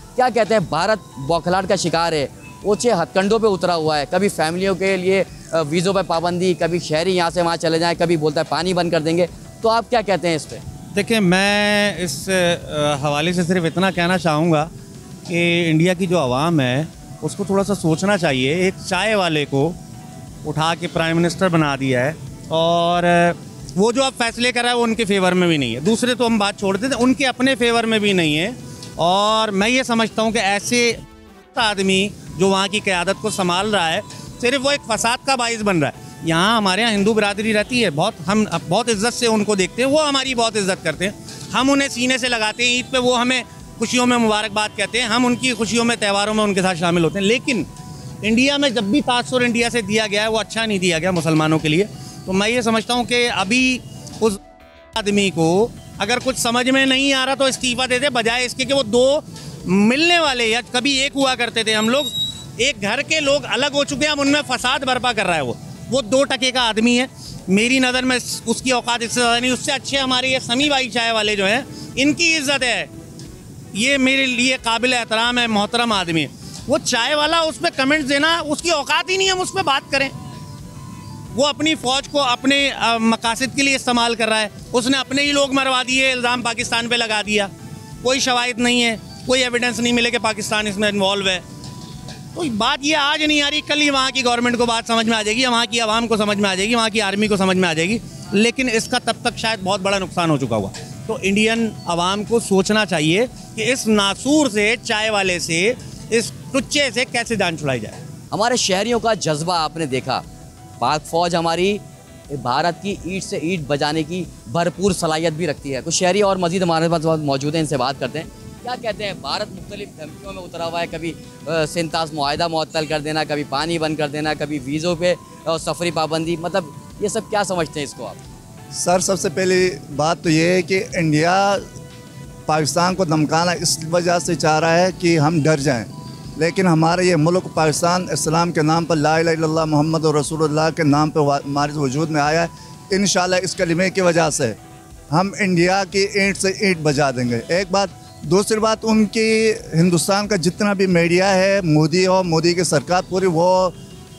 क्या कहते हैं, भारत बौखलाहट का शिकार है, ऊंचे हथकंडों पे उतरा हुआ है। कभी फैमिलियों के लिए वीज़ों पे पाबंदी, कभी शहरी यहाँ से वहाँ चले जाएं, कभी बोलता है पानी बंद कर देंगे। तो आप क्या कहते हैं इस पर? देखिए, मैं इस हवाले से सिर्फ इतना कहना चाहूँगा कि इंडिया की जो आवाम है उसको थोड़ा सा सोचना चाहिए। एक चाय वाले को उठा के प्राइम मिनिस्टर बना दिया है और वो जो अब फैसले कर रहा है वो उनके फेवर में भी नहीं है। दूसरे तो हम बात छोड़ देते, उनके अपने फेवर में भी नहीं है। और मैं ये समझता हूँ कि ऐसे आदमी जो वहाँ की क़यादत को संभाल रहा है, सिर्फ वो एक फसाद का बाइस बन रहा है। यहाँ हमारे यहाँ हिंदू बिरादरी रहती है, हम बहुत इज़्ज़त से उनको देखते हैं, वो हमारी बहुत इज़्ज़त करते हैं। हम उन्हें सीने से लगाते हैं, ईद पे वो हमें खुशियों में मुबारकबाद कहते हैं, हम उनकी खुशियों में, त्योहारों में उनके साथ शामिल होते हैं। लेकिन इंडिया में जब भी तासुर इंडिया से दिया गया है वो अच्छा नहीं दिया गया मुसलमानों के लिए। तो मैं ये समझता हूँ कि अभी उस आदमी को अगर कुछ समझ में नहीं आ रहा तो इस्तीफ़ा दे दे, बजाय इसके कि वो दो मिलने वाले या कभी एक हुआ करते थे हम लोग, एक घर के लोग अलग हो चुके हैं, अब उनमें फसाद बर्पा कर रहा है। वो 2% का आदमी है। मेरी नज़र में उसकी औकात इससे ज़्यादा नहीं। उससे अच्छे हमारे ये समी भाई चाय वाले जो हैं, इनकी इज़्ज़त है, ये मेरे लिए काबिल एहतराम है, मोहतरम आदमी है। वो चाय वाला, उस पर कमेंट्स देना उसकी औकात ही नहीं, हम उस पर बात करें। वो अपनी फ़ौज को अपने मकासद के लिए इस्तेमाल कर रहा है। उसने अपने ही लोग मरवा दिए, इल्ज़ाम पाकिस्तान पे लगा दिया, कोई शवाहिद नहीं है, कोई एविडेंस नहीं मिले कि पाकिस्तान इसमें इन्वॉल्व है। तो बात ये आज नहीं आ रही, कल ही वहाँ की गवर्नमेंट को बात समझ में आ जाएगी, वहाँ की आवाम को समझ में आ जाएगी, वहाँ की आर्मी को समझ में आ जाएगी। लेकिन इसका तब तक शायद बहुत बड़ा नुकसान हो चुका हुआ। तो इंडियन आवाम को सोचना चाहिए कि इस नासूर से, चाय वाले से, इस टुच्चे से कैसे जान छुड़ाई जाए। हमारे शहरियों का जज्बा आपने देखा। पाक फ़ौज हमारी भारत की ईंट से ईंट बजाने की भरपूर सलाहियत भी रखती है। कुछ शहरी और मज़ीद हमारे पास मौजूद हैं, इनसे बात करते हैं। क्या कहते हैं, भारत मुख्तलिफ धमकियों में उतरा हुआ है, कभी सिंतास मुआहदा मुअत्तल कर देना, कभी पानी बंद कर देना, कभी वीज़ों पे सफरी पाबंदी, मतलब ये सब क्या समझते हैं इसको आप? सर, सबसे पहली बात तो ये है कि इंडिया पाकिस्तान को धमकाना इस वजह से चाह रहा है कि हम डर जाएं। लेकिन हमारे ये मुल्क पाकिस्तान इस्लाम के नाम पर, ला इलाहा इल्लल्लाह मुहम्मद रसूलुल्लाह के नाम पर हमारे वजूद में आया है। इंशाल्लाह इस कलिमे की वजह से हम इंडिया की ईंट से ईंट बजा देंगे। एक बात। दूसरी बात, उनकी हिंदुस्तान का जितना भी मीडिया है, मोदी और मोदी की सरकार पूरी वो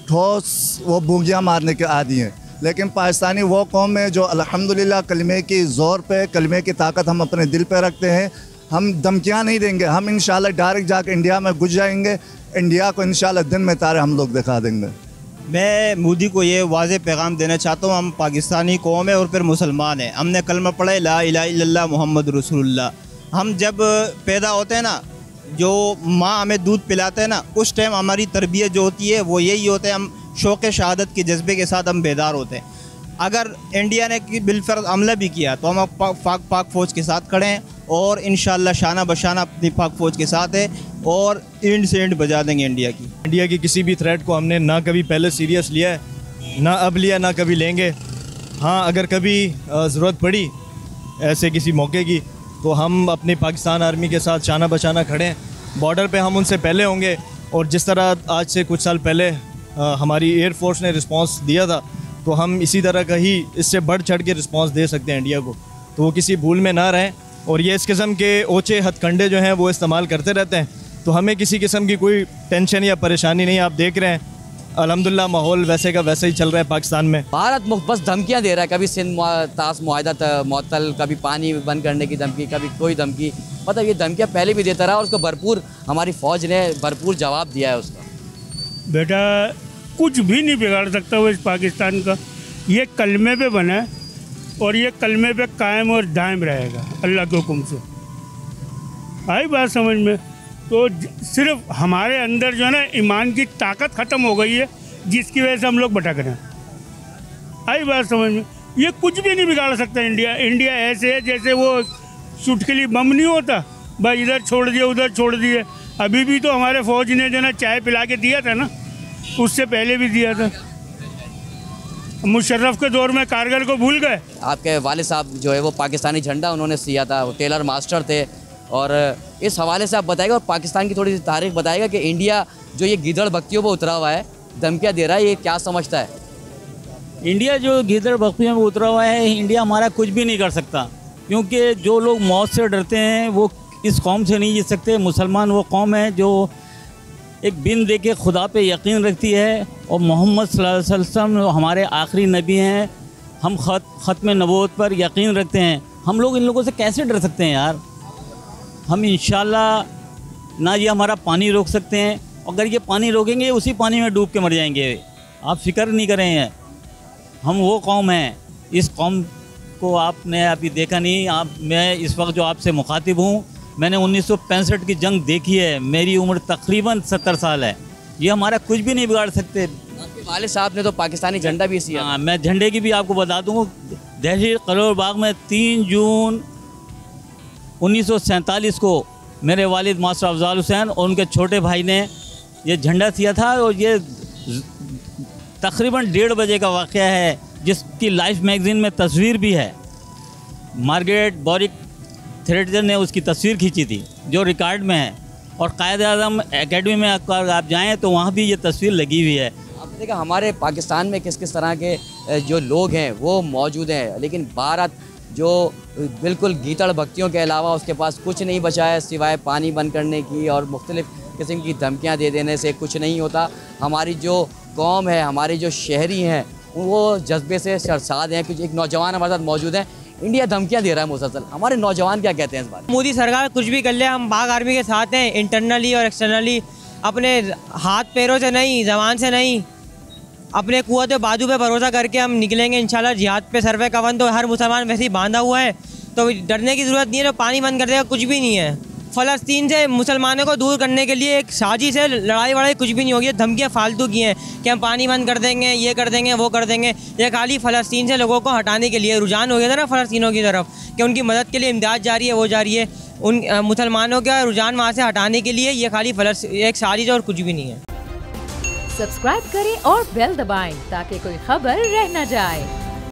ठोस वो बूंगियाँ मारने के आदी हैं। लेकिन पाकिस्तानी वो कौम है जो अल्हम्दुलिल्लाह कलमे की ज़ोर पे, कलमे की ताकत हम अपने दिल पे रखते हैं। हम धमकियाँ नहीं देंगे, हम इंशाल्लाह डायरेक्ट जाकर इंडिया में घुस जाएंगे। इंडिया को इंशाल्लाह दिन में तारे हम लोग दिखा देंगे। मैं मोदी को ये वाज़ेह पैगाम देना चाहता हूँ, हम पाकिस्तानी कौम है और फिर मुसलमान हैं। हमने कलमा पढ़ा है, ला इलाहा इल्लल्लाह मुहम्मद रसूलुल्लाह। हम जब पैदा होते हैं ना, जो माँ हमें दूध पिलाते हैं ना, उस टाइम हमारी तरबियत जो होती है वो यही होता है। हम शौक़ शहादत के जज्बे के साथ हम बेदार होते हैं। अगर इंडिया ने बिलफर्ज हमला भी किया तो हम पाक फ़ौज के साथ खड़े हैं और इंशाअल्लाह शाना बशाना अपनी पाक फ़ौज के साथ है और एंड से एंड बजा देंगे इंडिया की। इंडिया की किसी भी थ्रेट को हमने ना कभी पहले सीरियस लिया है, ना अब लिया, ना कभी लेंगे। हाँ, अगर कभी ज़रूरत पड़ी ऐसे किसी मौके की तो हम अपनी पाकिस्तान आर्मी के साथ शाना बशाना खड़े हैं। बॉर्डर पे हम उनसे पहले होंगे और जिस तरह आज से कुछ साल पहले हमारी एयरफोर्स ने रिस्पांस दिया था, तो हम इसी तरह का ही इससे बढ़ चढ़ के रिस्पांस दे सकते हैं इंडिया को। तो वो किसी भूल में ना रहें और ये इस किस्म के ओछे हथकंडे जो हैं वो इस्तेमाल करते रहते हैं। तो हमें किसी किस्म की कोई टेंशन या परेशानी नहीं। आप देख रहे हैं अल्हम्दुलिल्लाह माहौल वैसे का वैसे ही चल रहा है पाकिस्तान में। भारत बस धमकियाँ दे रहा है, कभी सिंतास मुआहदा मुअत्तल, कभी पानी बंद करने की धमकी, कभी कोई धमकी। मतलब ये धमकियाँ पहले भी देता रहा और उसको भरपूर हमारी फ़ौज ने भरपूर जवाब दिया है उसका। बेटा, कुछ भी नहीं बिगाड़ सकता वो इस पाकिस्तान का। ये कलमे पे बना है और ये कलमे पे कायम और दायम रहेगा अल्लाह के हुक्म से। आई बात समझ में? तो सिर्फ हमारे अंदर जो है ना, ईमान की ताकत ख़त्म हो गई है, जिसकी वजह से हम लोग भटक रहे हैं। आई बात समझ में? ये कुछ भी नहीं बिगाड़ सकता इंडिया। इंडिया ऐसे है जैसे वो चुटकुली बम नहीं होता, भाई इधर छोड़ दिए उधर छोड़ दिए। अभी भी तो हमारे फ़ौज ने जो ना चाय पिला के दिया था ना, उससे पहले भी दिया था। मुशर्रफ के दौर में कारगिल को भूल गए। आपके वालिद साहब जो है वो पाकिस्तानी झंडा उन्होंने सिया था, वो टेलर मास्टर थे। और इस हवाले से आप बताएगा और पाकिस्तान की थोड़ी सी तारीख बताएगा कि इंडिया जो ये गिदड़ बख्तियों पर उतरा हुआ है, धमकियाँ दे रहा है, ये क्या समझता है? इंडिया जो गिदड़ बख्तियों में उतरा हुआ है, इंडिया हमारा कुछ भी नहीं कर सकता, क्योंकि जो लोग मौत से डरते हैं वो इस कौम से नहीं जीत सकते। मुसलमान वो कौम है जो एक बिन देखे खुदा पे यकीन रखती है, और मोहम्मद सल्लल्लाहु अलैहि वसल्लम हमारे आखिरी नबी हैं। हम ख़त्म नबूवत पर यकीन रखते हैं। हम लोग इन लोगों से कैसे डर सकते हैं यार। हम इंशाल्लाह ना ये हमारा पानी रोक सकते हैं, अगर ये पानी रोकेंगे उसी पानी में डूब के मर जाएंगे। आप फिक्र नहीं करें, हम वो कौम हैं। इस कौम को आपने अभी देखा नहीं। मैं इस वक्त जो आपसे मुखातिब हूँ, मैंने 1965 की जंग देखी है। मेरी उम्र तकरीबन 70 साल है। ये हमारा कुछ भी नहीं बिगाड़ सकते। आपके वालिद साहब ने तो पाकिस्तानी झंडा भी सिया। हाँ, मैं झंडे की भी आपको बता दूँ, दहशत करोड़ बाग में 3 जून 1947 को मेरे वालिद मास्टर अफजाल हुसैन और उनके छोटे भाई ने ये झंडा सिया था। और ये तकरीबन 1:30 बजे का वाक़या है, जिसकी लाइफ मैगज़ीन में तस्वीर भी है। मार्गरेट बॉरिक थ्रेडर ने उसकी तस्वीर खींची थी, जो रिकॉर्ड में है। और कायद-ए-आज़म एकेडमी में अगर आप जाएँ तो वहाँ भी ये तस्वीर लगी हुई है। आपने देखा हमारे पाकिस्तान में किस किस तरह के जो लोग हैं वो मौजूद हैं, लेकिन भारत जो बिल्कुल गीतड़ भक्तियों के अलावा उसके पास कुछ नहीं बचा है सिवाय पानी बंद करने की और मुख्तलिफ़ किस्म की धमकियाँ दे देने से कुछ नहीं होता। हमारी जो कौम है, हमारी जो शहरी हैं, वो जज्बे से सरसाद हैं। कुछ एक नौजवान हमारे साथ मौजूद हैं। इंडिया धमकियाँ दे रहा है मुसलसल, हमारे नौजवान क्या कहते हैं इस बात? मोदी सरकार कुछ भी कर ले, हम पाक आर्मी के साथ हैं, इंटरनली और एक्सटर्नली। अपने हाथ पैरों से नहीं, ज़बान से नहीं, अपने कुव्वत बाजू पे भरोसा करके हम निकलेंगे इंशाल्लाह। जिहाद पे सर्वे कवन तो हर मुसलमान वैसे ही बांधा हुआ है, तो डरने की ज़रूरत नहीं है। तो पानी बंद कर देगा कुछ भी नहीं है। फ़लस्तीन से मुसलमानों को दूर करने के लिए एक साजिश है, लड़ाई वड़ाई कुछ भी नहीं होगी। धमकियाँ फालतू की हैं कि हम पानी बंद कर देंगे, ये कर देंगे, वो कर देंगे। ये खाली फ़लस्तीन से लोगों को हटाने के लिए रुझान हो गया था ना फ़लस्तीनों की तरफ, कि उनकी मदद के लिए इमदाद जारी है, वो जारी है। उन मुसलमानों का रुझान वहाँ से हटाने के लिए ये खाली एक साजिश और कुछ भी नहीं है। सब्सक्राइब करें और बेल दबाएं ताकि कोई खबर रह न जाए।